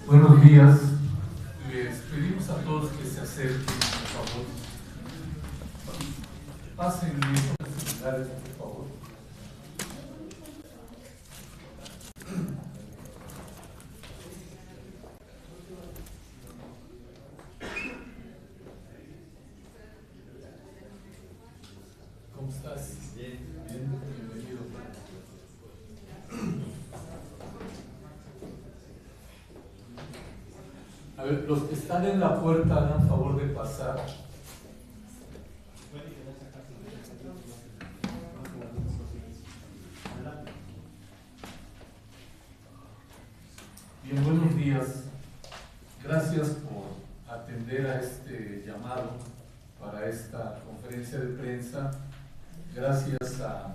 Buenos días. Les pedimos a todos que se acerquen, por favor. Pasen estos celulares, por favor. ¿Cómo estás? Bien. Bienvenido. A ver, los que están en la puerta hagan favor de pasar. Bien, buenos días. Gracias por atender a este llamado para esta conferencia de prensa. Gracias a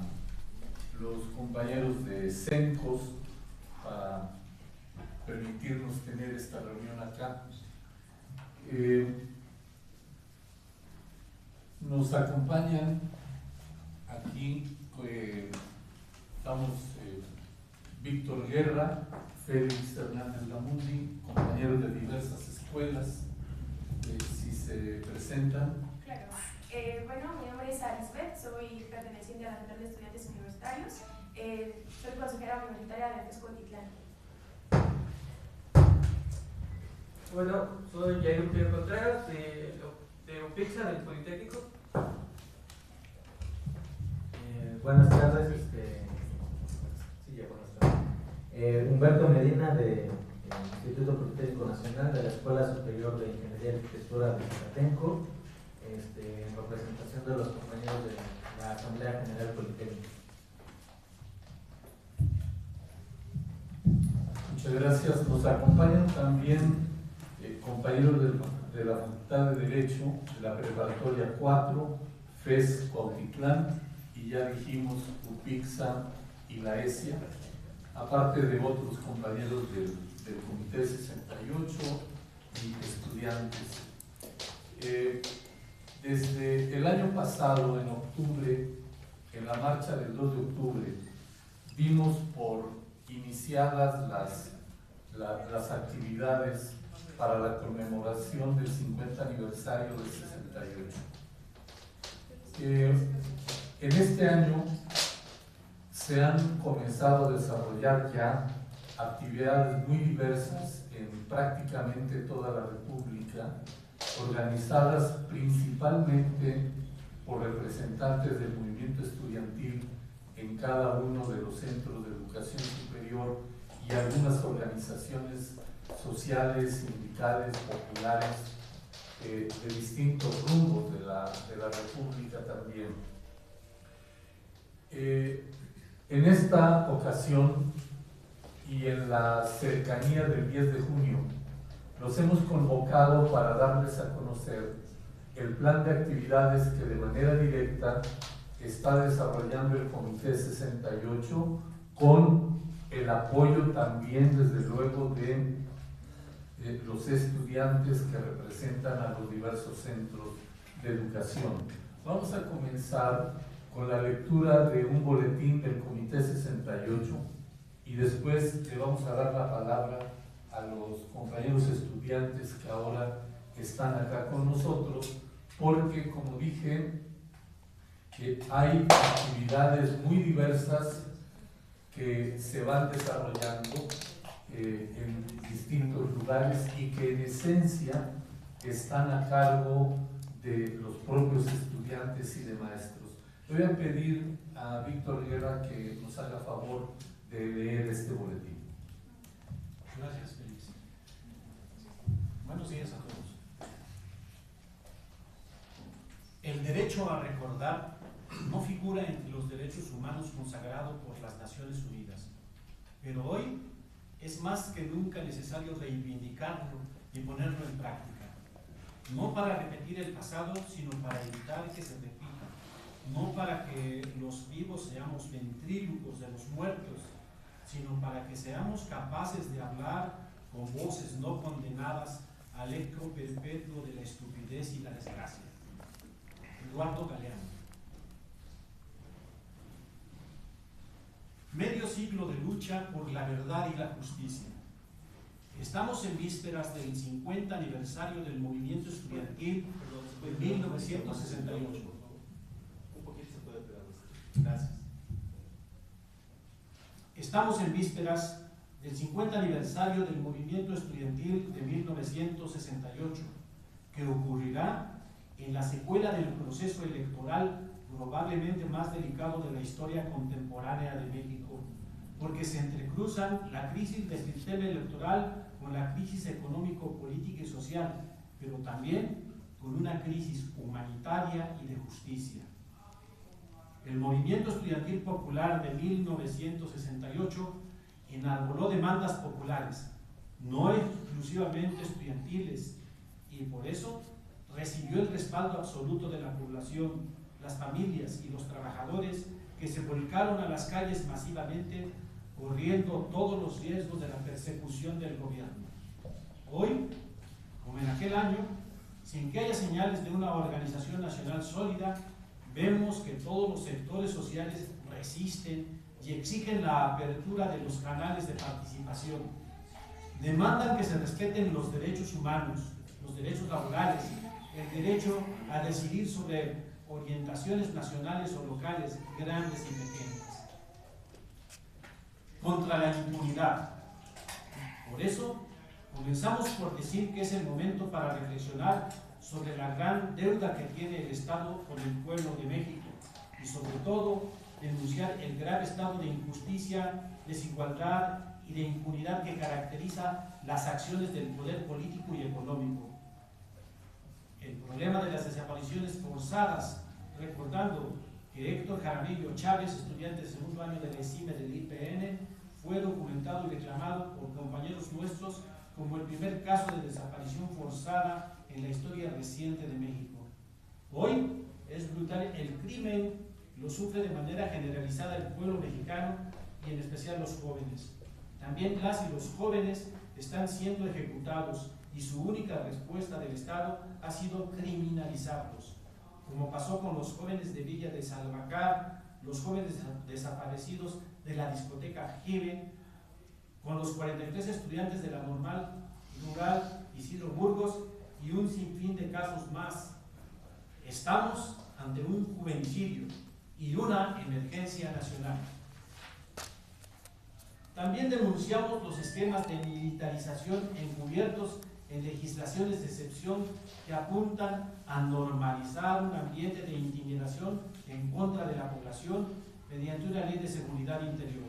los compañeros de CENCOS para permitirnos tener esta reunión acá. Nos acompañan aquí, estamos Víctor Guerra, Félix Hernández Lamundi, compañeros de diversas escuelas, si se presentan. Claro. Bueno, mi nombre es Arisbeth, soy perteneciente a la Central de Estudiantes Universitarios, soy consejera universitaria de FES Cuautitlán. Bueno, soy Jair Pierre Contreras de UPIXA del Politécnico. Buenas tardes, sí, ya buenas tardes. Humberto Medina del Instituto Politécnico Nacional de la Escuela Superior de Ingeniería y Arquitectura de Zacatenco, en representación de los compañeros de la Asamblea General Politécnica. Muchas gracias. Nos acompañan también compañeros de la Facultad de Derecho de la Preparatoria 4, FES Cuautitlán, y ya dijimos UPIXA y la ESIA, aparte de otros compañeros del Comité 68 y estudiantes. Desde el año pasado, en octubre, en la marcha del 2 de octubre, dimos por iniciadas las actividades para la conmemoración del 50 aniversario del 68. En este año se han comenzado a desarrollar ya actividades muy diversas en prácticamente toda la República, organizadas principalmente por representantes del movimiento estudiantil en cada uno de los centros de educación superior y algunas organizaciones sociales, sindicales, populares, de distintos rumbos de la República también. En esta ocasión y en la cercanía del 10 de junio, los hemos convocado para darles a conocer el plan de actividades que de manera directa está desarrollando el Comité 68 con el apoyo también, desde luego, de los estudiantes que representan a los diversos centros de educación. Vamos a comenzar con la lectura de un boletín del Comité 68 y después le vamos a dar la palabra a los compañeros estudiantes que ahora están acá con nosotros, porque, como dije, hay actividades muy diversas que se van desarrollando en distintos lugares y que en esencia están a cargo de los propios estudiantes y de maestros. Le voy a pedir a Víctor Guerra que nos haga favor de leer este boletín. Gracias, Félix. Buenos días a todos. El derecho a recordar no figura entre los derechos humanos consagrados por las Naciones Unidas, pero hoy es más que nunca necesario reivindicarlo y ponerlo en práctica, no para repetir el pasado, sino para evitar que se repita, no para que los vivos seamos ventrílocos de los muertos, sino para que seamos capaces de hablar con voces no condenadas al eco perpetuo de la estupidez y la desgracia. Eduardo Galeano. Medio siglo de lucha por la verdad y la justicia. Estamos en vísperas del 50 aniversario del movimiento estudiantil de 1968. Un poquito se puede pegar. Gracias. Estamos en vísperas del 50 aniversario del movimiento estudiantil de 1968, que ocurrirá en la secuela del proceso electoral probablemente más delicado de la historia contemporánea de México, porque se entrecruzan la crisis del sistema electoral con la crisis económico, política y social, pero también con una crisis humanitaria y de justicia. El movimiento estudiantil popular de 1968 enarboló demandas populares, no exclusivamente estudiantiles, y por eso recibió el respaldo absoluto de la población, las familias y los trabajadores que se volcaron a las calles masivamente, corriendo todos los riesgos de la persecución del gobierno. Hoy, como en aquel año, sin que haya señales de una organización nacional sólida, vemos que todos los sectores sociales resisten y exigen la apertura de los canales de participación. Demandan que se respeten los derechos humanos, los derechos laborales, el derecho a decidir sobre orientaciones nacionales o locales, grandes y pequeñas. Contra la impunidad. Por eso, comenzamos por decir que es el momento para reflexionar sobre la gran deuda que tiene el Estado con el pueblo de México y sobre todo denunciar el grave estado de injusticia, desigualdad y de impunidad que caracteriza las acciones del poder político y económico. El problema de las desapariciones forzadas, recordando que Héctor Jaramillo Chávez, estudiante de segundo año de la ESIME del IPN, fue documentado y reclamado por compañeros nuestros como el primer caso de desaparición forzada en la historia reciente de México. Hoy es brutal el crimen, lo sufre de manera generalizada el pueblo mexicano y en especial los jóvenes. También las y los jóvenes están siendo ejecutados y su única respuesta del Estado ha sido criminalizarlos, como pasó con los jóvenes de Villa de Salvacar, los jóvenes desaparecidos de la discoteca Jive, con los 43 estudiantes de la Normal Rural Isidro Burgos y un sinfín de casos más. Estamos ante un juvenicidio y una emergencia nacional. También denunciamos los esquemas de militarización encubiertos en legislaciones de excepción que apuntan a normalizar un ambiente de intimidación en contra de la población mediante una ley de seguridad interior.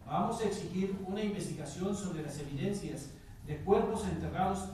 Vamos a exigir una investigación sobre las evidencias de cuerpos enterrados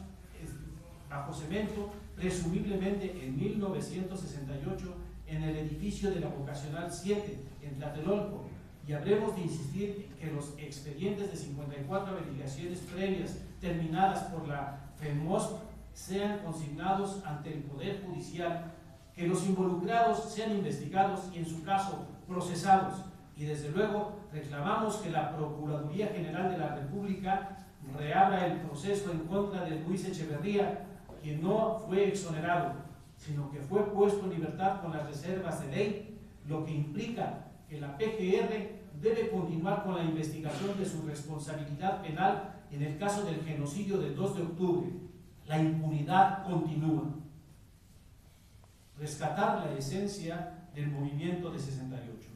bajo cemento, presumiblemente en 1968, en el edificio de la Vocacional 7, en Tlatelolco, y habremos de insistir en que los expedientes de 54 averiguaciones previas terminadas por la FEMOSP sean consignados ante el Poder Judicial, que los involucrados sean investigados y en su caso procesados, y desde luego reclamamos que la Procuraduría General de la República reabra el proceso en contra de Luis Echeverría, quien no fue exonerado, sino que fue puesto en libertad con las reservas de ley, lo que implica que la PGR debe continuar con la investigación de su responsabilidad penal en el caso del genocidio del 2 de octubre. La impunidad continúa. Rescatar la esencia del movimiento de 68.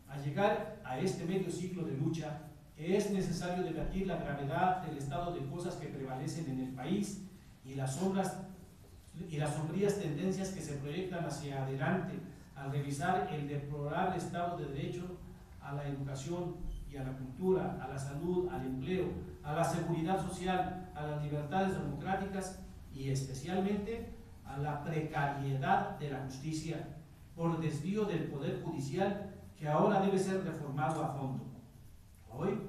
Al llegar a este medio ciclo de lucha, es necesario debatir la gravedad del estado de cosas que prevalecen en el país y las sombrías tendencias que se proyectan hacia adelante al revisar el deplorable estado de derecho a la educación y a la cultura, a la salud, al empleo, a la seguridad social, a las libertades democráticas y especialmente a la precariedad de la justicia por desvío del Poder Judicial, que ahora debe ser reformado a fondo. Hoy,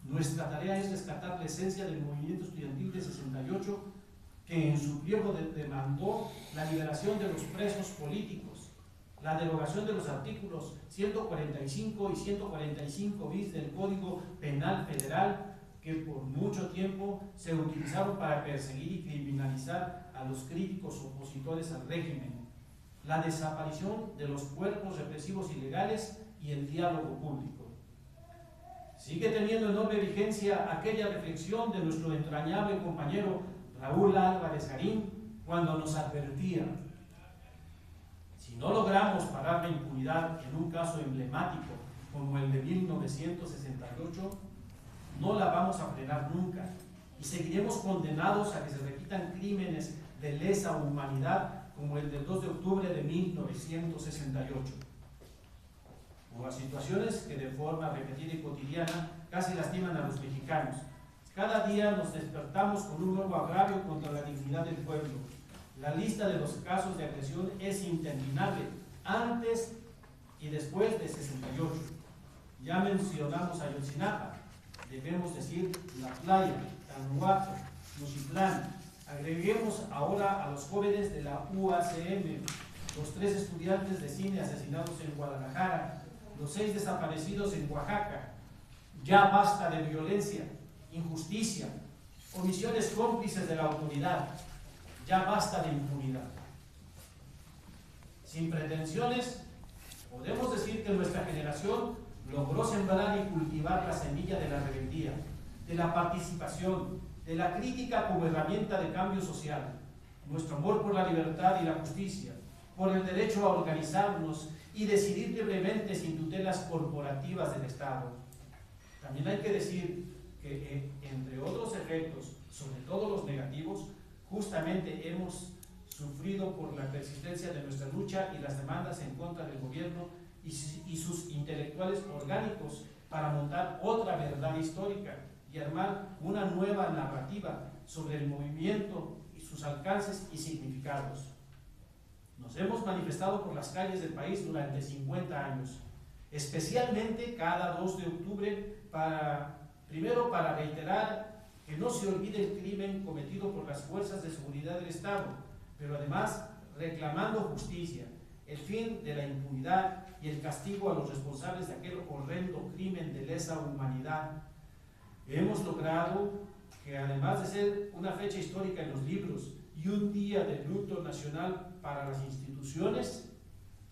nuestra tarea es rescatar la esencia del movimiento estudiantil de 68, que en su pliego demandó la liberación de los presos políticos, la derogación de los artículos 145 y 145 bis del Código Penal Federal, que por mucho tiempo se utilizaron para perseguir y criminalizar a los críticos opositores al régimen, la desaparición de los cuerpos represivos ilegales y el diálogo público. Sigue teniendo enorme vigencia aquella reflexión de nuestro entrañable compañero Raúl Álvarez Garín cuando nos advertía: si no logramos parar la impunidad en un caso emblemático como el de 1968, no la vamos a frenar nunca y seguiremos condenados a que se repitan crímenes de lesa humanidad como el del 2 de octubre de 1968. O situaciones que de forma repetida y cotidiana casi lastiman a los mexicanos. Cada día nos despertamos con un nuevo agravio contra la dignidad del pueblo. La lista de los casos de agresión es interminable, antes y después de 68. Ya mencionamos a Ayotzinapa, debemos decir La Playa, Tanahuato, Nochitlán. Agreguemos ahora a los jóvenes de la UACM, los 3 estudiantes de cine asesinados en Guadalajara, los 6 desaparecidos en Oaxaca. Ya basta de violencia, injusticia, omisiones cómplices de la autoridad. Ya basta de impunidad. Sin pretensiones, podemos decir que nuestra generación logró sembrar y cultivar la semilla de la rebeldía, de la participación, de la crítica como herramienta de cambio social. Nuestro amor por la libertad y la justicia, por el derecho a organizarnos y decidir libremente sin tutelas corporativas del Estado. También hay que decir que, entre otros efectos, sobre todo los negativos, justamente hemos sufrido por la persistencia de nuestra lucha y las demandas en contra del gobierno y sus intelectuales orgánicos para montar otra verdad histórica y armar una nueva narrativa sobre el movimiento y sus alcances y significados. Nos hemos manifestado por las calles del país durante 50 años, especialmente cada 2 de octubre, primero para reiterar que no se olvide el crimen cometido por las fuerzas de seguridad del Estado, pero además reclamando justicia, el fin de la impunidad y el castigo a los responsables de aquel horrendo crimen de lesa humanidad. Hemos logrado que, además de ser una fecha histórica en los libros y un día de luto nacional para las instituciones,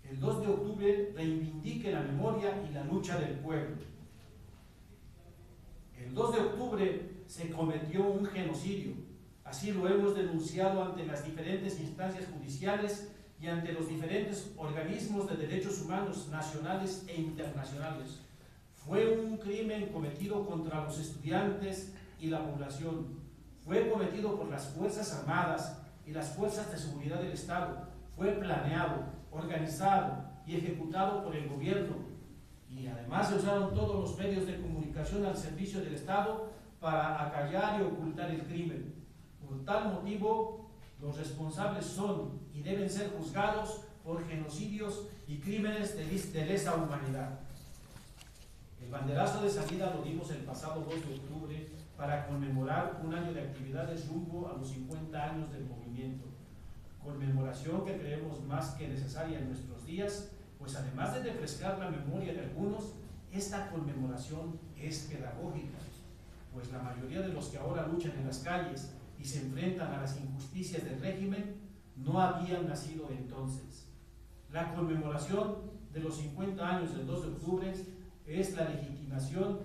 el 2 de octubre reivindique la memoria y la lucha del pueblo. El 2 de octubre se cometió un genocidio, así lo hemos denunciado ante las diferentes instancias judiciales y ante los diferentes organismos de derechos humanos nacionales e internacionales. Fue un crimen cometido contra los estudiantes y la población. Fue cometido por las Fuerzas Armadas y las Fuerzas de Seguridad del Estado. Fue planeado, organizado y ejecutado por el gobierno. Y además se usaron todos los medios de comunicación al servicio del Estado para acallar y ocultar el crimen. Por tal motivo, los responsables son y deben ser juzgados por genocidios y crímenes de lesa humanidad. El banderazo de salida lo dimos el pasado 2 de octubre para conmemorar un año de actividades rumbo a los 50 años del movimiento. Conmemoración que creemos más que necesaria en nuestros días, pues además de refrescar la memoria de algunos, esta conmemoración es pedagógica, pues la mayoría de los que ahora luchan en las calles y se enfrentan a las injusticias del régimen no habían nacido entonces. La conmemoración de los 50 años del 2 de octubre es la legitimación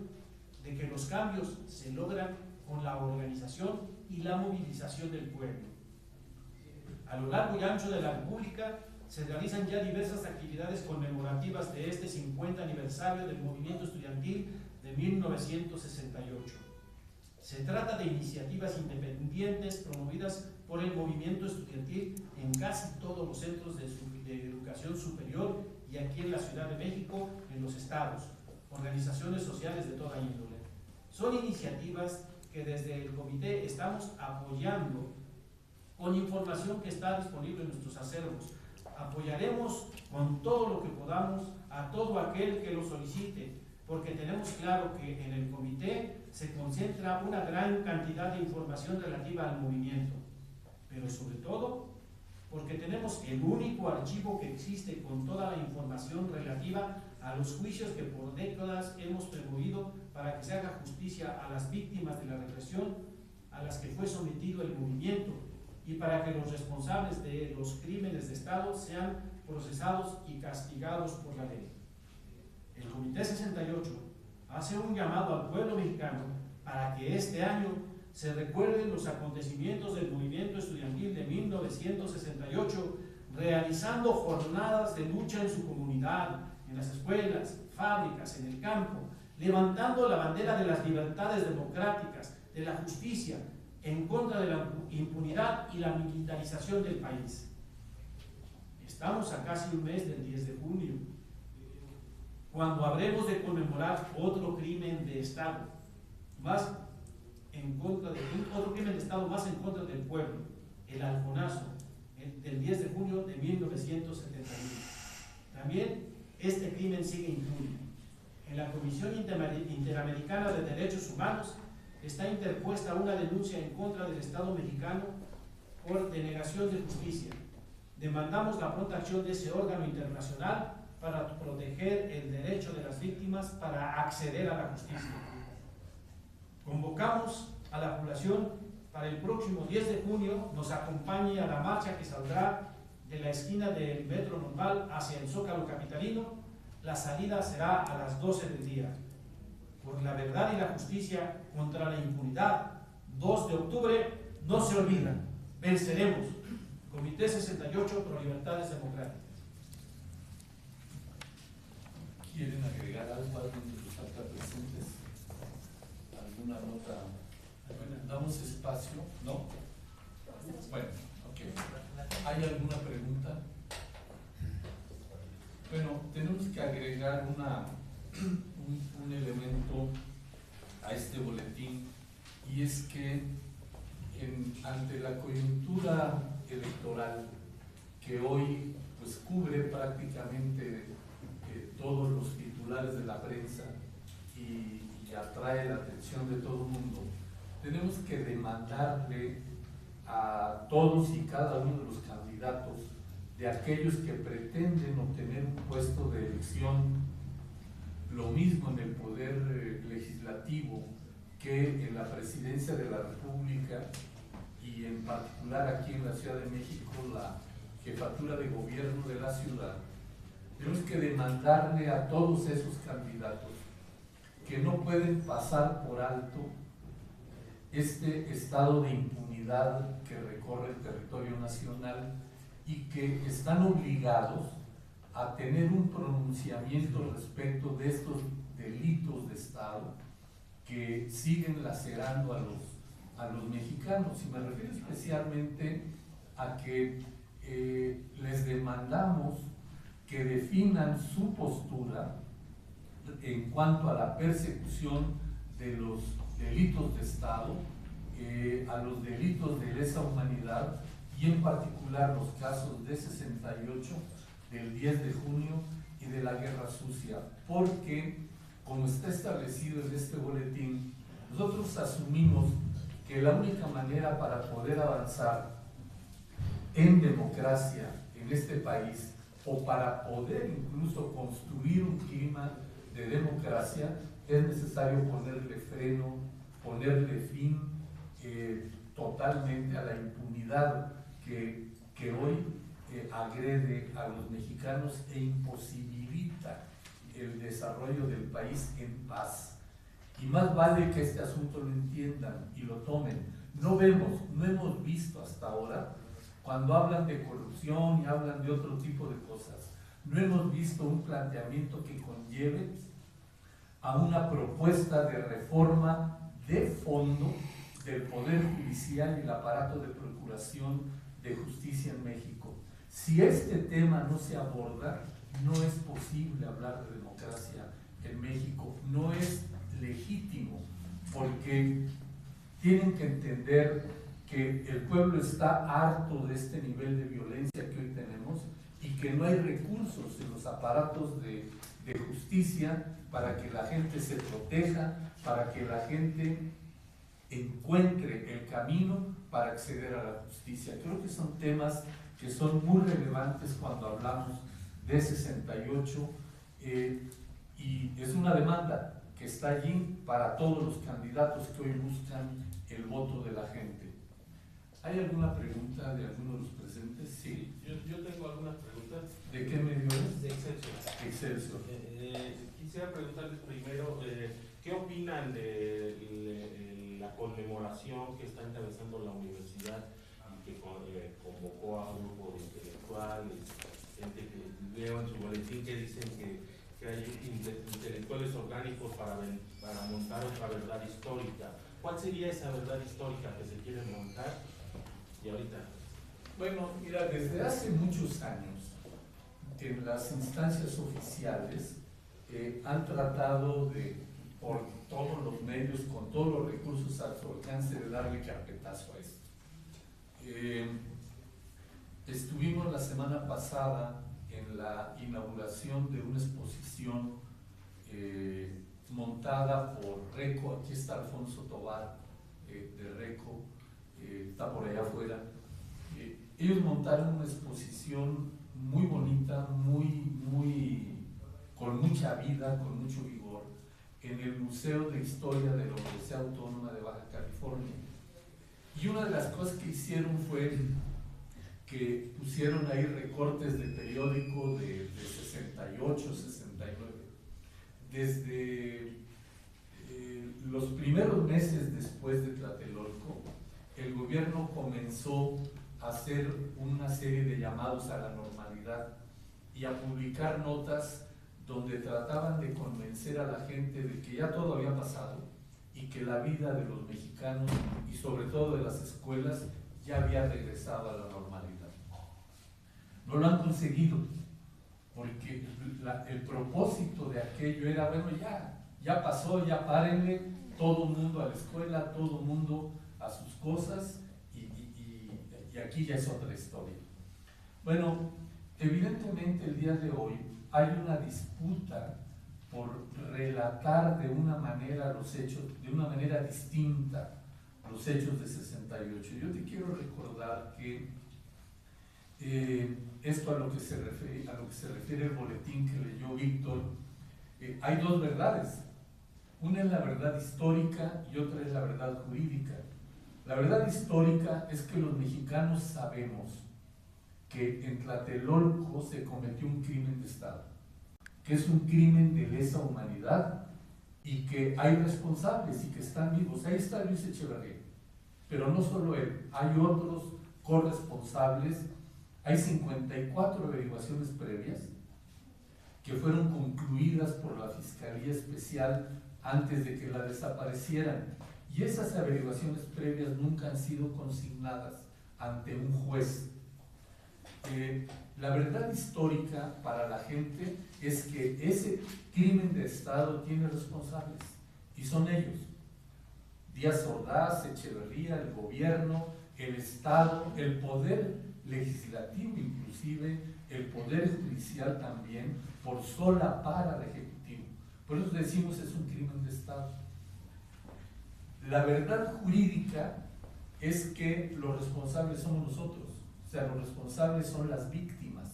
de que los cambios se logran con la organización y la movilización del pueblo. A lo largo y ancho de la República se realizan ya diversas actividades conmemorativas de este 50 aniversario del movimiento estudiantil de 1968. Se trata de iniciativas independientes promovidas por el movimiento estudiantil en casi todos los centros de educación superior y aquí en la Ciudad de México, en los estados, organizaciones sociales de toda índole. Son iniciativas que desde el comité estamos apoyando con información que está disponible en nuestros acervos. Apoyaremos con todo lo que podamos a todo aquel que lo solicite, porque tenemos claro que en el comité se concentra una gran cantidad de información relativa al movimiento, pero sobre todo porque tenemos el único archivo que existe con toda la información relativa a los juicios que por décadas hemos promovido para que se haga justicia a las víctimas de la represión a las que fue sometido el movimiento y para que los responsables de los crímenes de Estado sean procesados y castigados por la ley. El Comité 68 hace un llamado al pueblo mexicano para que este año se recuerden los acontecimientos del movimiento estudiantil de 1968, realizando jornadas de lucha en su comunidad, en las escuelas, fábricas, en el campo, levantando la bandera de las libertades democráticas, de la justicia, en contra de la impunidad y la militarización del país. Estamos a casi un mes del 10 de junio, cuando habremos de conmemorar otro crimen de Estado, más en contra de otro crimen de Estado más en contra del pueblo, el halconazo, del 10 de junio de 1971. También este crimen sigue impune. En la Comisión Interamericana de Derechos Humanos está interpuesta una denuncia en contra del Estado mexicano por denegación de justicia. Demandamos la pronta acción de ese órgano internacional para proteger el derecho de las víctimas para acceder a la justicia. Convocamos a la población para el próximo 10 de junio nos acompañe a la marcha que saldrá de la esquina del Metro Normal hacia el Zócalo capitalino. La salida será a las 12 del día. Por la verdad y la justicia contra la impunidad, 2 de octubre, no se olvidan. Venceremos. Comité 68 Pro Libertades Democráticas. ¿Quieren agregar algo a alguien de los acá presentes? ¿Alguna nota? Bueno, damos espacio, ¿no? Bueno, ok. ¿Hay alguna pregunta? Bueno, tenemos que agregar un elemento a este boletín, y es que ante la coyuntura electoral que hoy pues cubre prácticamente todos los titulares de la prensa y atrae la atención de todo el mundo, tenemos que demandarle a todos y cada uno de los candidatos, de aquellos que pretenden obtener un puesto de elección, lo mismo en el poder legislativo que en la presidencia de la República, y en particular aquí en la Ciudad de México la jefatura de gobierno de la ciudad. Tenemos que demandarle a todos esos candidatos que no pueden pasar por alto este estado de impunidad que recorre el territorio nacional, y que están obligados a tener un pronunciamiento respecto de estos delitos de Estado que siguen lacerando a los mexicanos. Y me refiero especialmente a que les demandamos que definan su postura en cuanto a la persecución de los delitos de Estado, a los delitos de lesa humanidad, y en particular los casos de 68, del 10 de junio y de la Guerra Sucia, porque, como está establecido en este boletín, nosotros asumimos que la única manera para poder avanzar en democracia en este país, o para poder incluso construir un clima de democracia, es necesario ponerle freno, ponerle fin totalmente a la impunidad que hoy agrede a los mexicanos e imposibilita el desarrollo del país en paz. Y más vale que este asunto lo entiendan y lo tomen. No hemos visto hasta ahora, cuando hablan de corrupción y hablan de otro tipo de cosas, no hemos visto un planteamiento que conlleve a una propuesta de reforma de fondo del Poder Judicial y el aparato de procuración de justicia en México. Si este tema no se aborda, no es posible hablar de democracia en México, no es legítimo, porque tienen que entender que el pueblo está harto de este nivel de violencia que hoy tenemos, y que no hay recursos en los aparatos de justicia para que la gente se proteja, para que la gente encuentre el camino para acceder a la justicia. Creo que son temas que son muy relevantes cuando hablamos de 68, y es una demanda que está allí para todos los candidatos que hoy buscan el voto de la gente. ¿Hay alguna pregunta de alguno de los presentes? Sí. Yo tengo algunas preguntas. ¿De qué medio es? De Excelsior. Excelsior. Quisiera preguntarles primero, ¿qué opinan de la conmemoración que está encabezando la universidad y que convocó a un grupo de intelectuales, gente que leo en su boletín que dicen que hay intelectuales orgánicos para montar otra verdad histórica? ¿Cuál sería esa verdad histórica que se quiere montar? Y ahorita. Bueno, mira, desde hace muchos años, en las instancias oficiales han tratado de, por todos los medios, con todos los recursos a su alcance, de darle carpetazo a esto. Estuvimos la semana pasada en la inauguración de una exposición montada por RECO. Aquí está Alfonso Tobar de RECO, está por allá afuera. Ellos montaron una exposición muy bonita, con mucha vida, con mucho vigor, en el Museo de Historia de la Universidad Autónoma de Baja California. Y una de las cosas que hicieron fue que pusieron ahí recortes de periódico de 68, 69. Desde los primeros meses después de Tlatelolco, el gobierno comenzó a hacer una serie de llamados a la normalidad y a publicar notas donde trataban de convencer a la gente de que ya todo había pasado y que la vida de los mexicanos y sobre todo de las escuelas ya había regresado a la normalidad. No lo han conseguido, porque el propósito de aquello era, bueno, ya pasó, ya párenle, todo el mundo a la escuela, todo el mundo a sus cosas, y aquí ya es otra historia. Bueno, evidentemente el día de hoy hay una disputa por relatar de una manera los hechos, de una manera distinta los hechos de 68. Yo te quiero recordar que esto a lo que se refiere el boletín que leyó Víctor, hay dos verdades. Una es la verdad histórica y otra es la verdad jurídica. La verdad histórica es que los mexicanos sabemos que en Tlatelolco se cometió un crimen de Estado, que es un crimen de lesa humanidad y que hay responsables y que están vivos. Ahí está Luis Echeverría, pero no solo él, hay otros corresponsables. Hay 54 averiguaciones previas que fueron concluidas por la Fiscalía Especial antes de que la desaparecieran, y esas averiguaciones previas nunca han sido consignadas ante un juez. La verdad histórica para la gente es que ese crimen de Estado tiene responsables, y son ellos: Díaz Ordaz, Echeverría, el gobierno, el Estado, el poder legislativo, inclusive el poder judicial también, por solapar al ejecutivo. Por eso decimos es un crimen de Estado. La verdad jurídica es que los responsables somos nosotros, o sea, los responsables son las víctimas.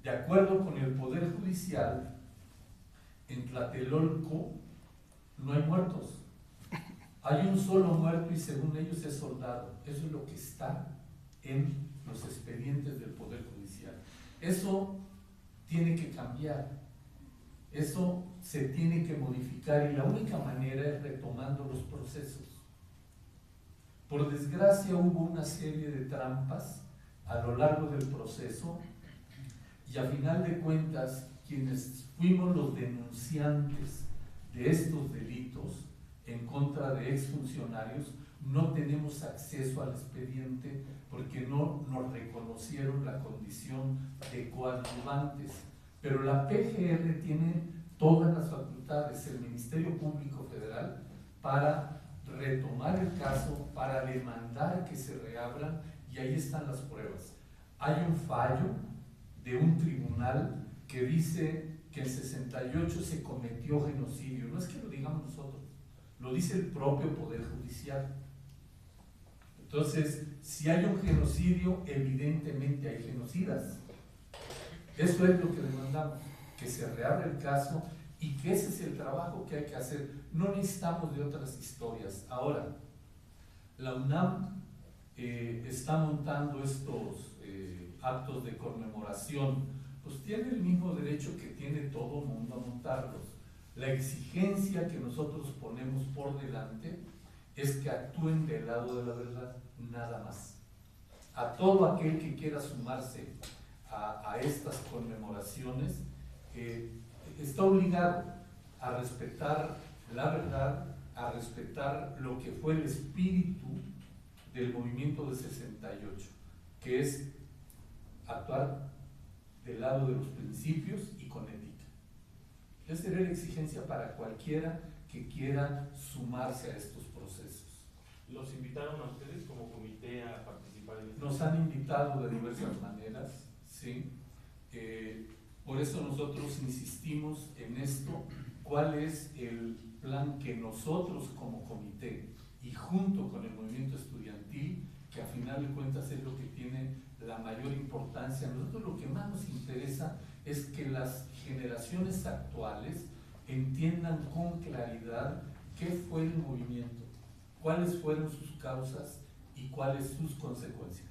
De acuerdo con el poder judicial, en Tlatelolco no hay muertos. Hay un solo muerto y según ellos es soldado. Eso es lo que está en los expedientes del Poder Judicial. Eso tiene que cambiar, eso se tiene que modificar, y la única manera es retomando los procesos. Por desgracia hubo una serie de trampas a lo largo del proceso, y a final de cuentas quienes fuimos los denunciantes de estos delitos en contra de exfuncionarios no tenemos acceso al expediente porque no nos reconocieron la condición de coadyuvantes. Pero la PGR tiene todas las facultades, el Ministerio Público Federal, para retomar el caso, para demandar que se reabran, y ahí están las pruebas. Hay un fallo de un tribunal que dice que en 68 se cometió genocidio. No es que lo digamos nosotros, lo dice el propio Poder Judicial. Entonces, si hay un genocidio, evidentemente hay genocidas. Eso es lo que demandamos, que se reabra el caso, y que ese es el trabajo que hay que hacer. No necesitamos de otras historias. Ahora, la UNAM está montando estos actos de conmemoración, pues tiene el mismo derecho que tiene todo mundo a montarlos. La exigencia que nosotros ponemos por delante es que actúen del lado de la verdad, nada más. A todo aquel que quiera sumarse a estas conmemoraciones, está obligado a respetar la verdad, a respetar lo que fue el espíritu del movimiento de 68, que es actuar del lado de los principios y con ética. Esa sería la exigencia para cualquiera que quiera sumarse a estos procesos. ¿Los invitaron a ustedes como comité a participar en esto? Nos han invitado de diversas maneras, ¿sí? Por eso nosotros insistimos en esto, cuál es el plan que nosotros como comité y junto con el movimiento estudiantil, que a final de cuentas es lo que tiene la mayor importancia. A nosotros lo que más nos interesa es que las generaciones actuales entiendan con claridad qué fue el movimiento, cuáles fueron sus causas y cuáles sus consecuencias.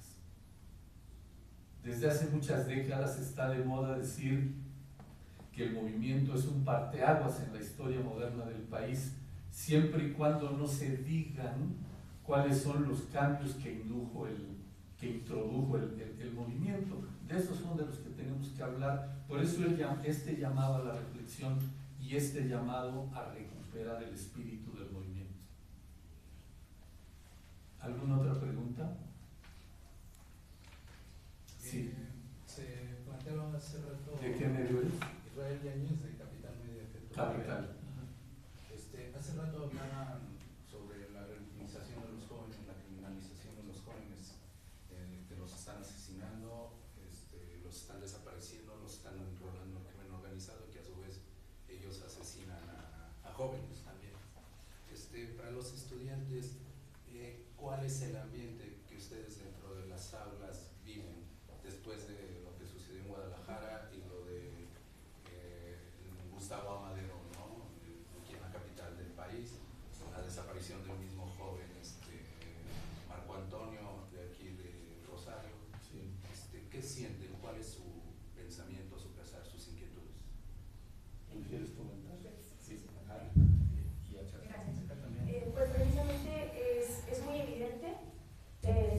Desde hace muchas décadas está de moda decir que el movimiento es un parteaguas en la historia moderna del país, siempre y cuando no se digan cuáles son los cambios que introdujo el movimiento. De esos son de los que tenemos que hablar. Por eso este llamado a la reflexión y este llamado a recuperar el espíritu del movimiento. ¿Alguna otra pregunta? Sí. Se plantearon hace rato. ¿De qué medio eres? Israel Yáñez, de Capital Media. Capital. Hace rato hablaban sobre la revictimización de los jóvenes, la criminalización de los jóvenes, que los están asesinando, los están desapareciendo, los están enrolando en el crimen organizado, que a su vez ellos asesinan a jóvenes también. Para los estudiantes, ¿cuál es el ambiente que ustedes dentro de las aulas viven después de lo que sucedió en Guadalajara y lo de Gustavo Amadero, ¿no? Aquí en la capital del país, la desaparición del mismo joven Marco Antonio de aquí de Rosario? Sí. ¿Qué sienten? ¿Cuál es su pensamiento, su pesar, sus inquietudes? ¿Quieres comentar? Sí. Gracias. Pues precisamente es muy evidente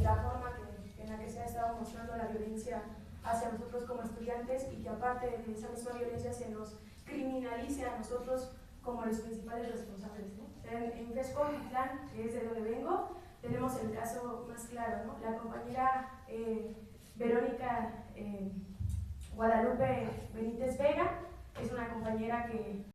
la forma en la que se ha estado mostrando la violencia hacia nosotros como estudiantes y que aparte de esa misma violencia se nos criminalice a nosotros como los principales responsables, ¿no? En FESCO Titlán, que es de donde vengo, tenemos el caso más claro, ¿no? La compañera Verónica Guadalupe Benítez Vega es una compañera que